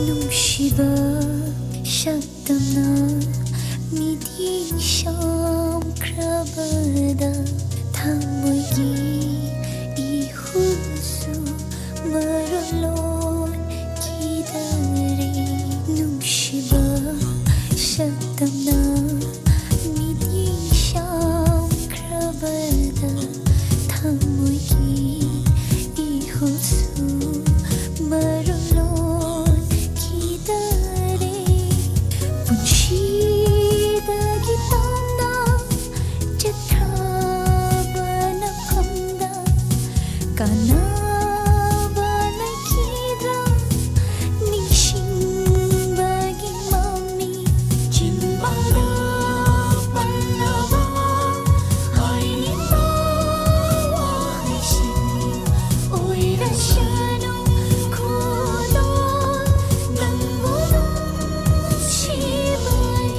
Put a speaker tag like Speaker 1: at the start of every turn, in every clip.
Speaker 1: ꯅꯨꯡꯁꯤꯕ ꯁꯛꯇꯝꯅ ꯃꯤꯠꯌꯦꯡ ꯁꯣꯝꯈ꯭ꯔꯕꯗ ꯊꯃꯣꯏꯒꯤ 이후수 말로 기다리 눈시봐 샷담나 미디샴 크라바다 타무기 이후수 말로 기다리 분시다 기타나 제타바나 컴다 Kanaba nakita nishimbagi mami Chimbara palawa ay nawahisin Oirashano kulon ng bulong shibay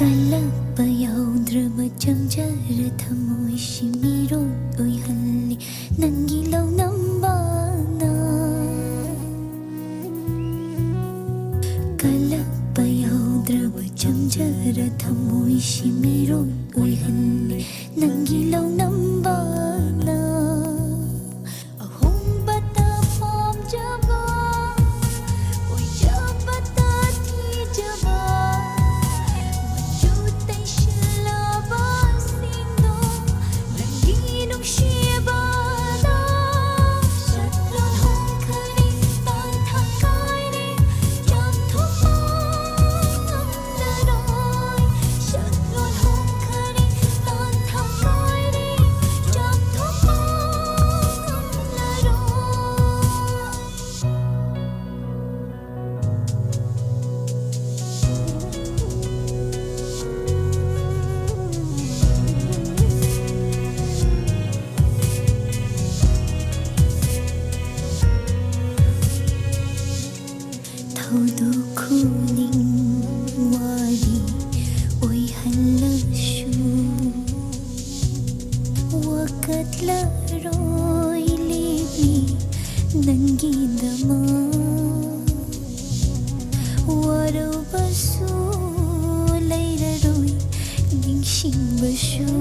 Speaker 1: Kalapa yaudra jamjara thamoy shimiro oy halli nangilaw ng bana Kalapa yaudra jamjara thamoy shimiro oy halli nangilaw ng bana Ahong bata pam jaba oy jabata ti jaba Kuning wari oy halasyu wakat laroy libi nanggidama waraw basu layraroy dingsing basyo